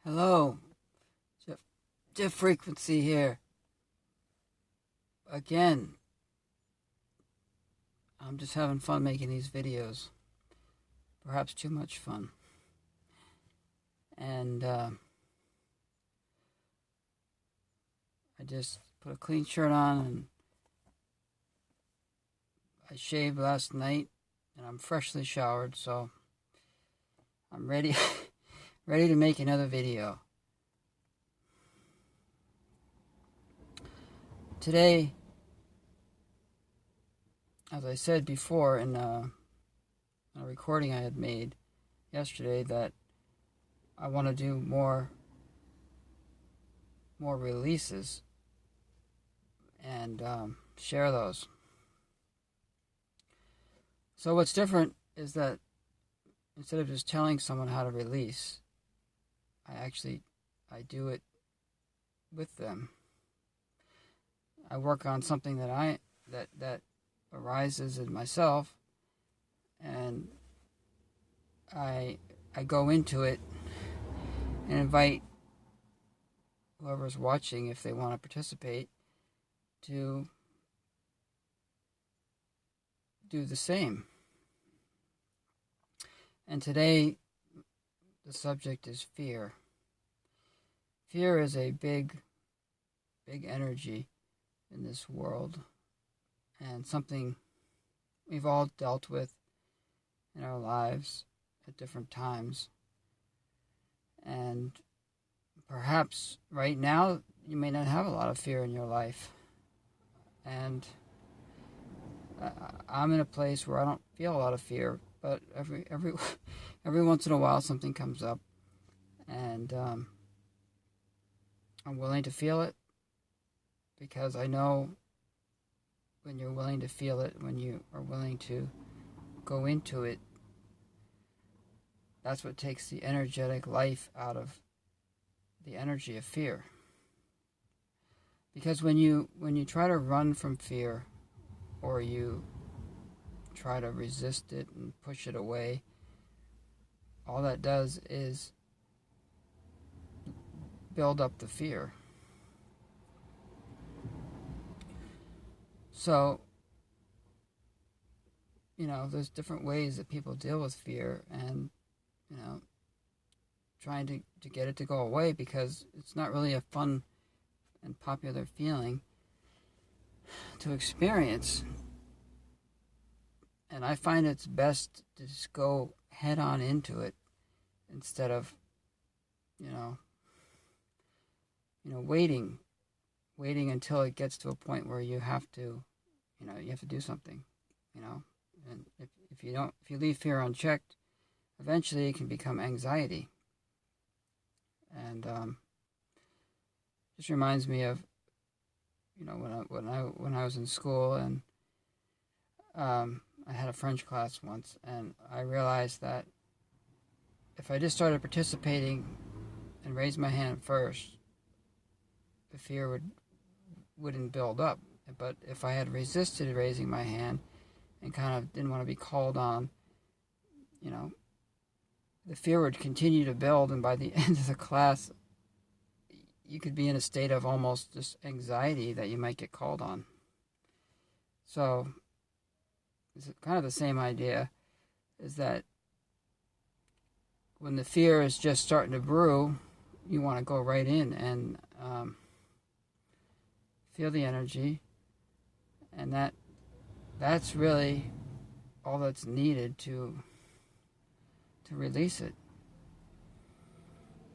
Hello, Jeff Frequency here. Again, I'm just having fun making these videos. Perhaps too much fun. And I just put a clean shirt on and I shaved last night and I'm freshly showered, so I'm ready ready to make another video. Today, as I said before in a recording I had made yesterday, that I want to do more releases and share those. So what's different is that instead of just telling someone how to release, I do it with them. I work on something that arises in myself, and I go into it and invite whoever's watching, if they want to participate, to do the same. And today, the subject is fear. Fear is a big energy in this world, and something we've all dealt with in our lives at different times. And perhaps right now you may not have a lot of fear in your life, and I'm in a place where I don't feel a lot of fear, but every once in a while something comes up, and I'm willing to feel it, because I know when you're willing to feel it, when you are willing to go into it, that's what takes the energetic life out of the energy of fear. Because when you try to run from fear, or you try to resist it and push it away, all that does is build up the fear. So, there's different ways that people deal with fear, and, trying to get it to go away, because it's not really a fun and popular feeling to experience. And I find it's best to just go head on into it, instead of, waiting until it gets to a point where you have to do something, And if you leave fear unchecked, eventually it can become anxiety. And just reminds me of, when I was in school, and I had a French class once, and I realized that if I just started participating and raised my hand first, the fear wouldn't build up. But if I had resisted raising my hand and kind of didn't want to be called on, the fear would continue to build, and by the end of the class, you could be in a state of almost just anxiety that you might get called on. So it's kind of the same idea, is that when the fear is just starting to brew, you want to go right in and feel the energy, and that's really all that's needed to release it.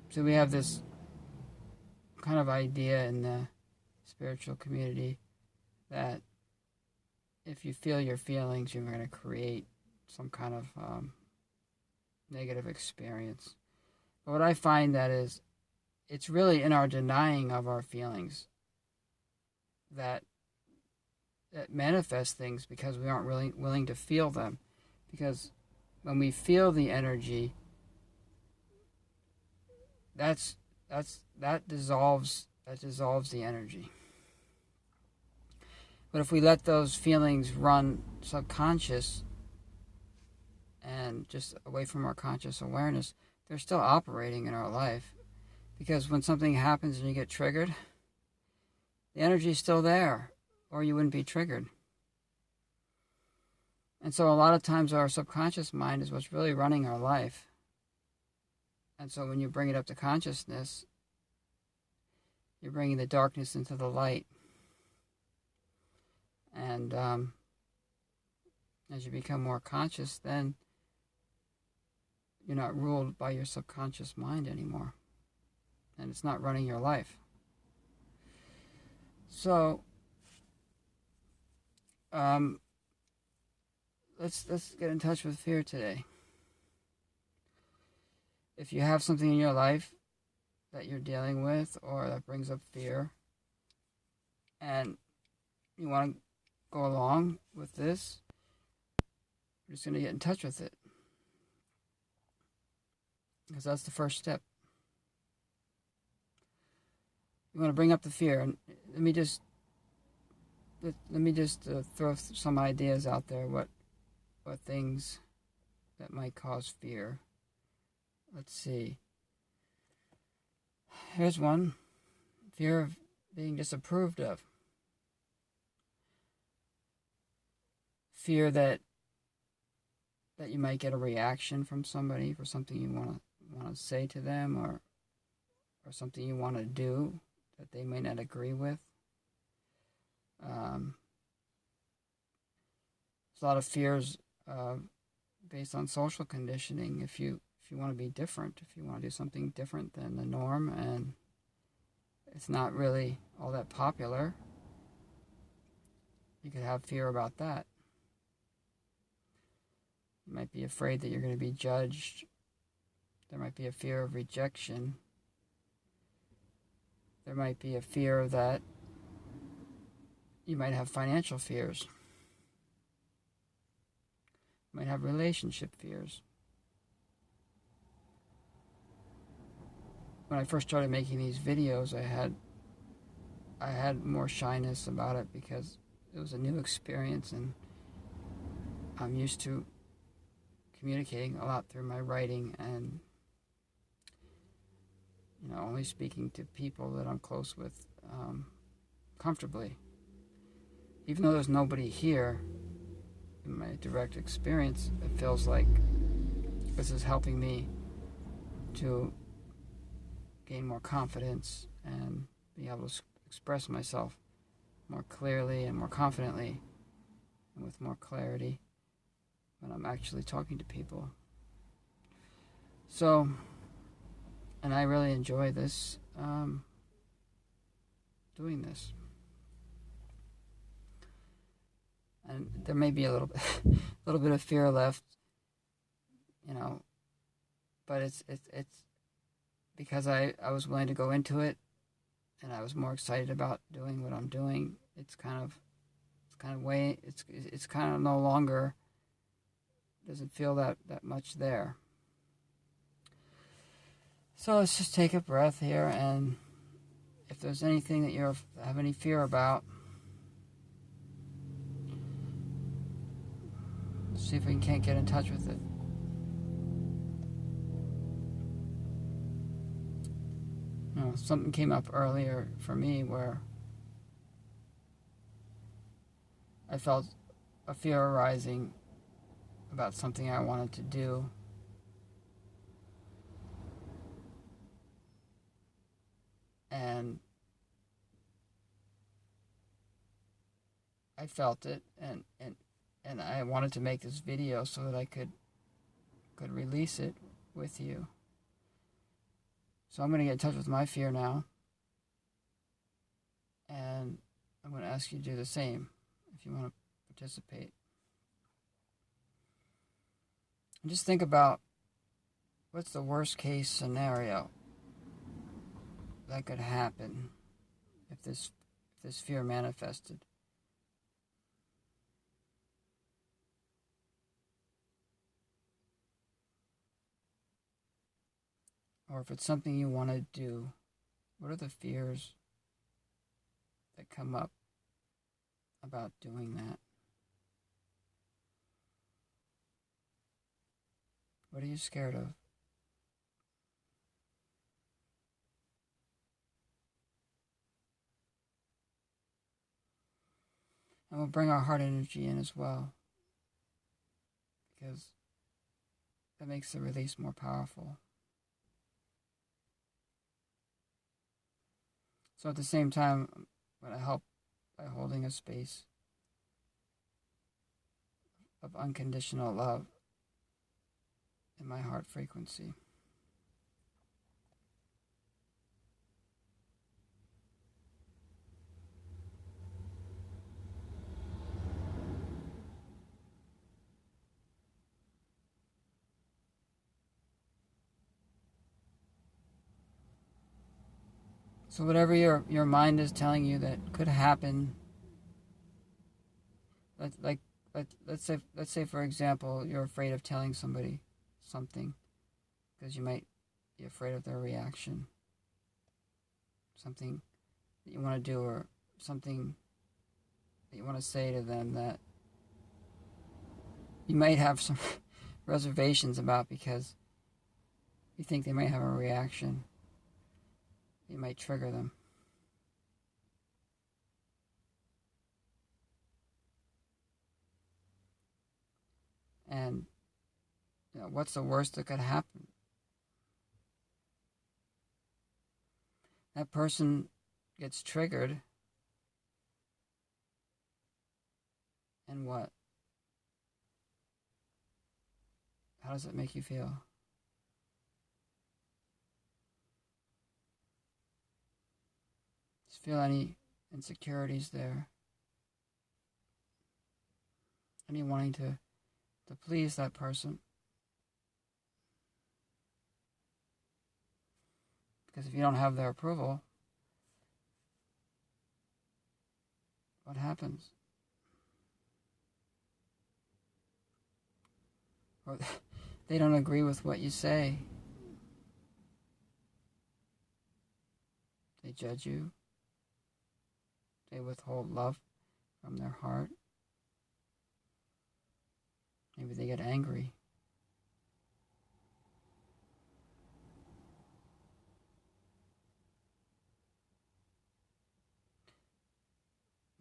So we have this kind of idea in the spiritual community that if you feel your feelings, you're going to create some kind of negative experience. But what I find that is, it's really in our denying of our feelings that manifest things, because we aren't really willing to feel them. Because when we feel the energy, that dissolves the energy. But if we let those feelings run subconscious and just away from our conscious awareness, they're still operating in our life. Because when something happens and you get triggered, the energy is still there, or you wouldn't be triggered. And so a lot of times our subconscious mind is what's really running our life. And so when you bring it up to consciousness, you're bringing the darkness into the light. And as you become more conscious, then you're not ruled by your subconscious mind anymore. And it's not running your life. So, let's get in touch with fear today. If you have something in your life that you're dealing with or that brings up fear, and you want to go along with this, you're just going to get in touch with it. Because that's the first step. You want to bring up the fear. And let me just throw some ideas out there. What things that might cause fear? Let's see. Here's one. Fear of being disapproved of. Fear that you might get a reaction from somebody for something you want to say to them, or something you want to do that they may not agree with. There's a lot of fears based on social conditioning. If you want to be different, if you want to do something different than the norm, and it's not really all that popular, you could have fear about that. You might be afraid that you're going to be judged. There might be a fear of rejection. There might be a fear that you might have financial fears. You might have relationship fears. When I first started making these videos, I had more shyness about it because it was a new experience, and I'm used to communicating a lot through my writing and only speaking to people that I'm close with comfortably. Even though there's nobody here, in my direct experience, it feels like this is helping me to gain more confidence and be able to express myself more clearly and more confidently and with more clarity when I'm actually talking to people. So, and I really enjoy this, doing this. And there may be a little bit of fear left, but it's because I was willing to go into it, and I was more excited about doing what I'm doing. It's kind of no longer, doesn't feel that much there. So let's just take a breath here, and if there's anything that you have any fear about, let's see if we can't get in touch with it. Something came up earlier for me where I felt a fear arising about something I wanted to do. And I felt it, and I wanted to make this video so that I could release it with you. So I'm going to get in touch with my fear now, and I'm going to ask you to do the same if you want to participate. And just think about what's the worst case scenario that could happen if this fear manifested. Or if it's something you want to do, what are the fears that come up about doing that? What are you scared of? And we'll bring our heart energy in as well, because that makes the release more powerful. So at the same time, I'm going to help by holding a space of unconditional love in my heart frequency. So whatever your mind is telling you that could happen, let's say for example, you're afraid of telling somebody something because you might be afraid of their reaction. Something that you want to do, or something that you want to say to them that you might have some reservations about because you think they might have a reaction. You might trigger them. And what's the worst that could happen? That person gets triggered, and what? How does it make you feel? Just feel any insecurities there? Any wanting to please that person? Because if you don't have their approval, what happens? Or they don't agree with what you say. They judge you. They withhold love from their heart. Maybe they get angry.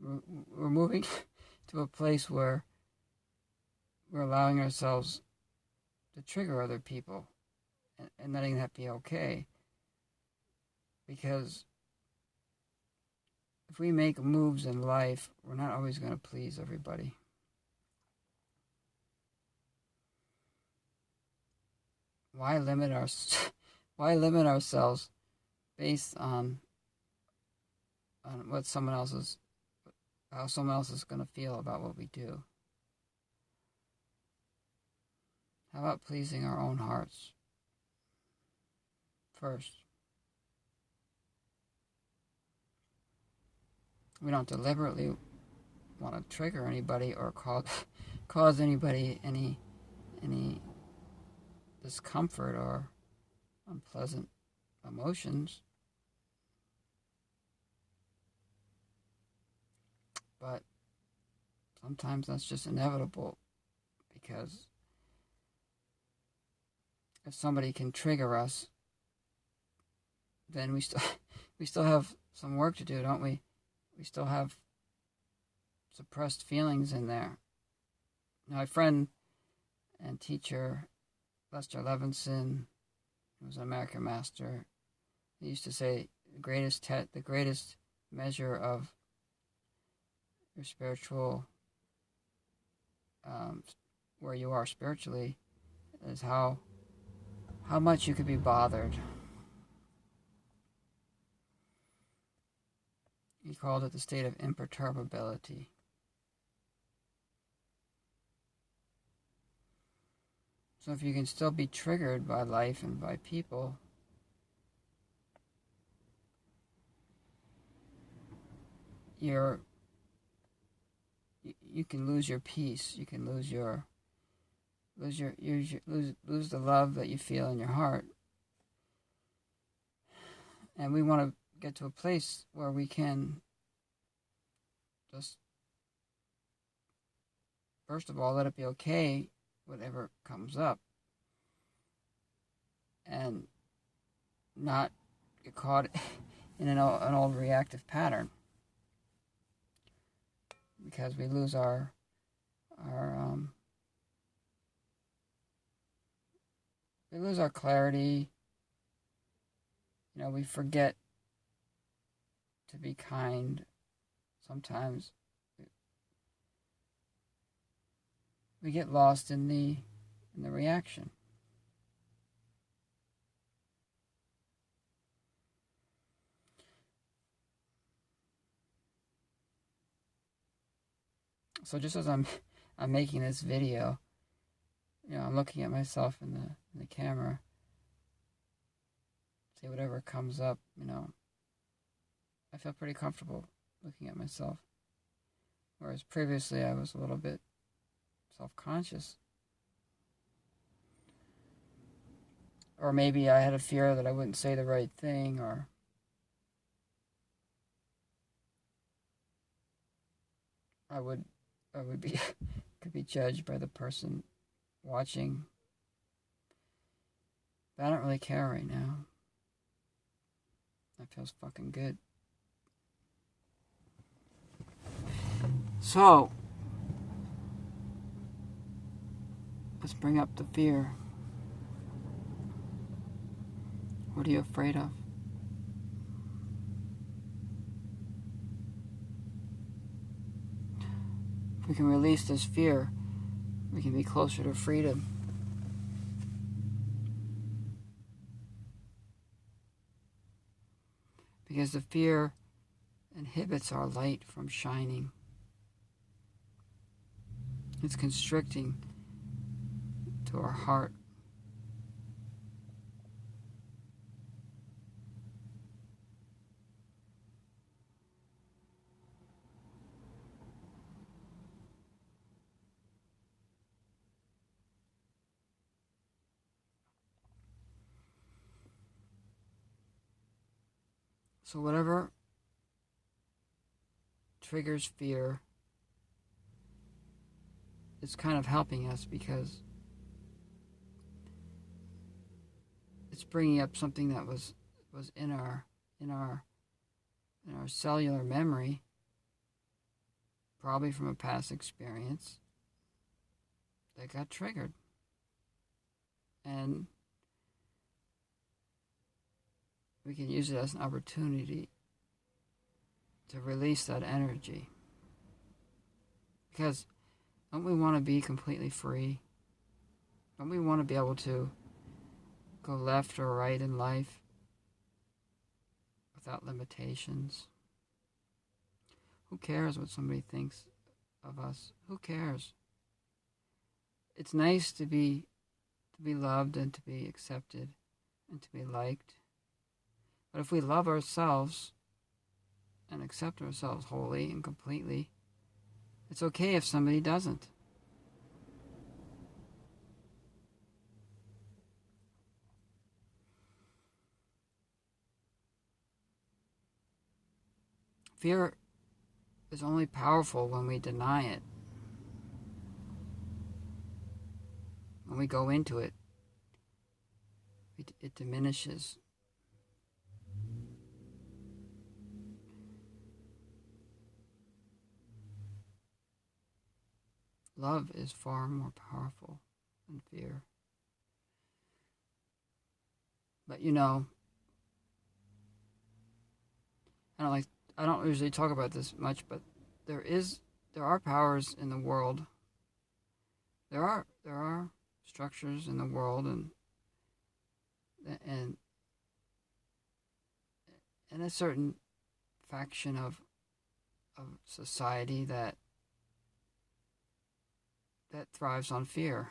We're moving to a place where we're allowing ourselves to trigger other people and letting that be okay. Because if we make moves in life, we're not always going to please everybody. Why limit ourselves based on what someone else is, how someone else is going to feel about what we do? How about pleasing our own hearts first? We don't deliberately want to trigger anybody or cause anybody any discomfort or unpleasant emotions. But sometimes that's just inevitable, because if somebody can trigger us, then we still have some work to do, don't we? We still have suppressed feelings in there. My friend and teacher, Lester Levinson, who was an American master, he used to say the greatest measure of your spiritual, where you are spiritually, is how much you could be bothered. He called it the state of imperturbability. So if you can still be triggered by life and by people, you can lose your peace. You can lose the love that you feel in your heart. And we want to get to a place where we can just, first of all, let it be okay, whatever comes up, and not get caught in an old reactive pattern. because we lose our we lose our clarity. We forget to be kind. Sometimes we get lost in the reaction. So just as I'm making this video, I'm looking at myself in the camera. See whatever comes up, I feel pretty comfortable looking at myself. Whereas previously I was a little bit self-conscious. Or maybe I had a fear that I wouldn't say the right thing, or I would be could be judged by the person watching. But I don't really care right now. That feels fucking good. So, let's bring up the fear. What are you afraid of? If we can release this fear, we can be closer to freedom. Because the fear inhibits our light from shining. It's constricting to our heart. So whatever triggers fear, it's kind of helping us because it's bringing up something that was in our cellular memory, probably from a past experience that got triggered. And we can use it as an opportunity to release that energy. Because don't we want to be completely free? Don't we want to be able to go left or right in life without limitations? Who cares what somebody thinks of us? Who cares? It's nice to be loved and to be accepted and to be liked. But if we love ourselves and accept ourselves wholly and completely, it's okay if somebody doesn't. Fear is only powerful when we deny it. When we go into it, it diminishes. Love is far more powerful than fear. But I don't usually talk about this much, but there are powers in the world. There are structures in the world and a certain faction of society that thrives on fear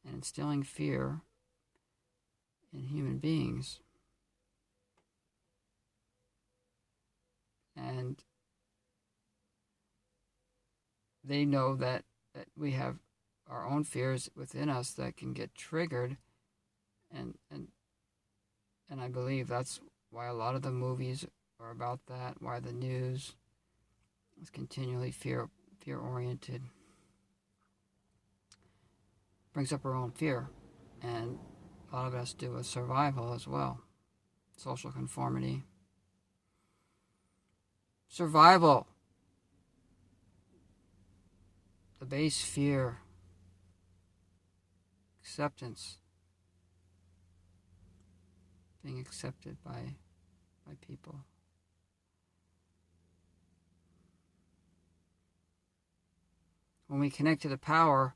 and instilling fear in human beings. And they know that we have our own fears within us that can get triggered, and I believe that's why a lot of the movies are about that, why the news is continually fear oriented. Brings up our own fear, and a lot of it has to do with survival as well. Social conformity. Survival. the base fear, acceptance, being accepted by people. When we connect to the power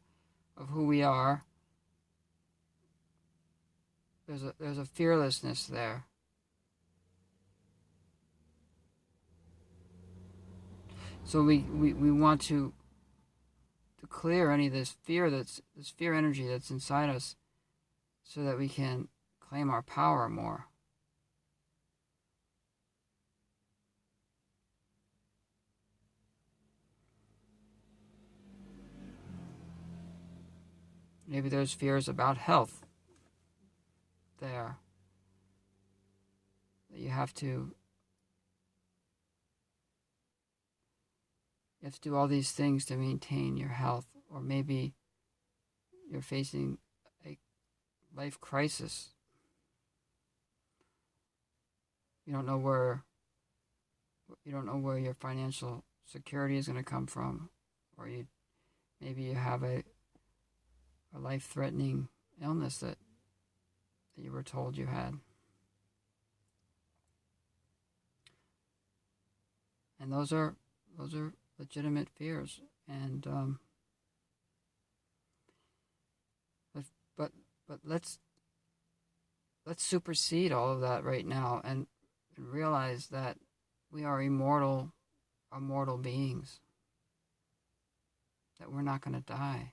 of who we are, there's a fearlessness there. So we want to clear any of this fear this fear energy that's inside us, so that we can claim our power more. Maybe there's fears about health there that you have to do all these things to maintain your health. Or maybe you're facing a life crisis. You don't know where your financial security is going to come from, or maybe you have a life-threatening illness that you were told you had. And those are legitimate fears. And but let's supersede all of that right now and realize that we are immortal beings, that we're not going to die.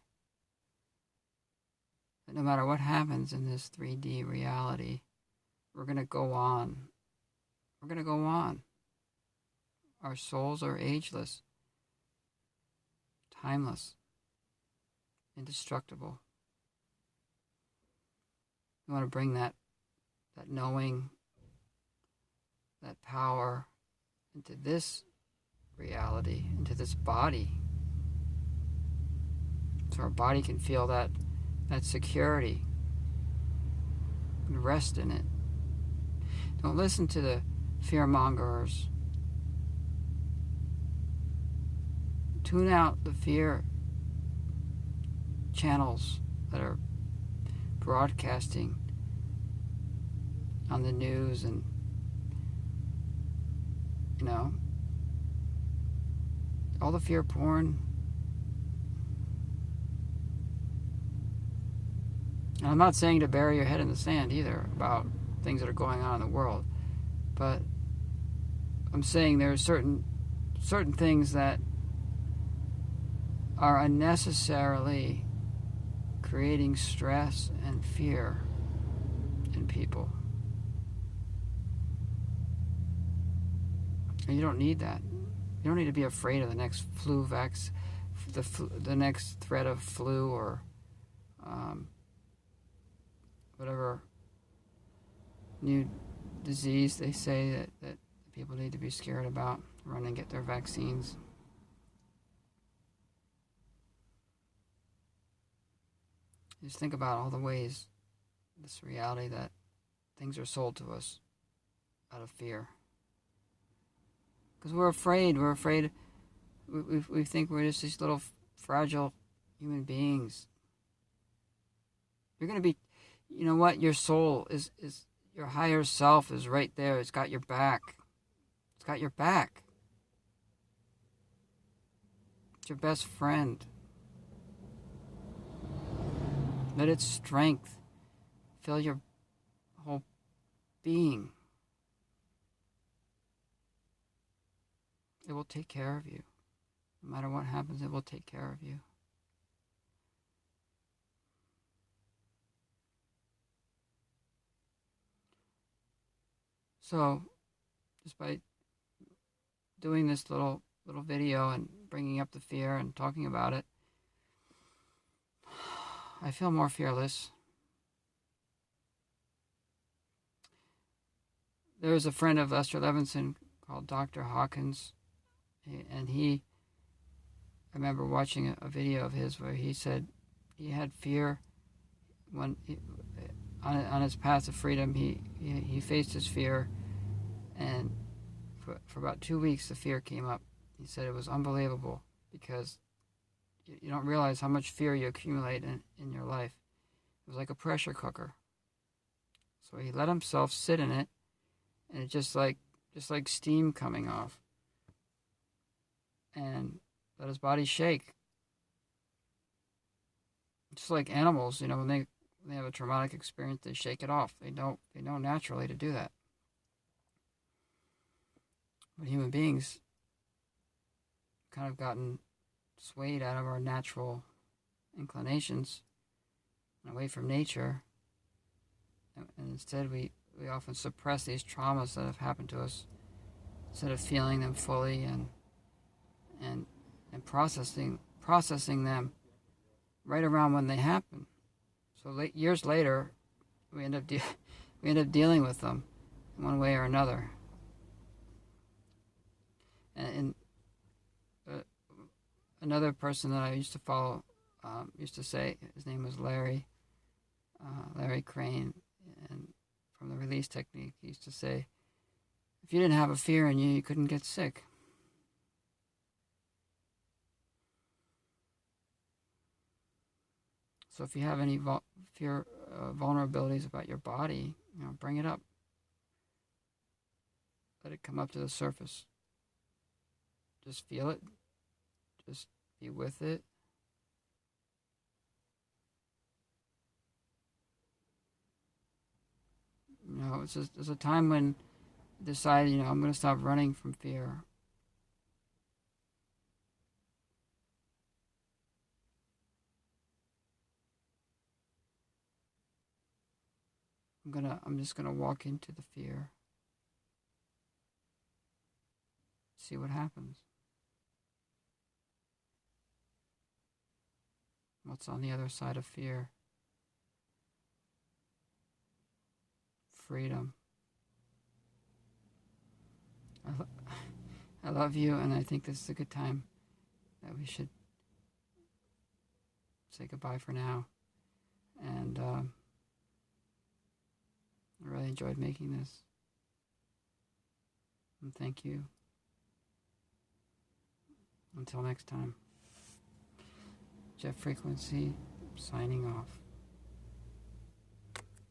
That no matter what happens in this 3D reality, we're going to go on. We're going to go on. Our souls are ageless, timeless, indestructible. We want to bring that knowing, that power into this reality, into this body. So our body can feel that security and rest in it. Don't listen to the fearmongers. Tune out the fear channels that are broadcasting on the news, and all the fear porn. And I'm not saying to bury your head in the sand either about things that are going on in the world, but I'm saying there are certain things that are unnecessarily creating stress and fear in people. And you don't need that. You don't need to be afraid of the next flu vax, the next threat of flu, or whatever new disease they say that people need to be scared about. Run and get their vaccines. Just think about all the ways, this reality, that things are sold to us out of fear. Because we're afraid. We think we're just these little fragile human beings. You're going to be, you know what? Your soul is your higher self is right there. It's got your back. It's got your back. It's your best friend. Let its strength fill your whole being. It will take care of you. No matter what happens, it will take care of you. So, just by doing this little video and bringing up the fear and talking about it, I feel more fearless. There's a friend of Lester Levinson called Dr. Hawkins, and I remember watching a video of his where he said he had fear when on his path to freedom. He faced his fear, and for about 2 weeks the fear came up. He said it was unbelievable because you don't realize how much fear you accumulate in your life. It was like a pressure cooker. So he let himself sit in it, and it just like steam coming off, and let his body shake. Just like animals, when they have a traumatic experience, they shake it off. They know naturally to do that. But human beings kind of gotten swayed out of our natural inclinations and away from nature, and instead we often suppress these traumas that have happened to us instead of feeling them fully and processing them right around when they happen. So years later, we end up dealing with them in one way or another. And another person that I used to follow used to say, his name was Larry Crane, and from the release technique, he used to say, if you didn't have a fear in you, you couldn't get sick. So if you have any fear vulnerabilities about your body, bring it up. Let it come up to the surface. Just feel it. Just be with it. It's a time when you decide, I'm going to stop running from fear. I'm just gonna walk into the fear. See what happens. What's on the other side of fear? Freedom. I love you, and I think this is a good time that we should say goodbye for now. And I really enjoyed making this. And thank you. Until next time. Jeff Frequency, signing off.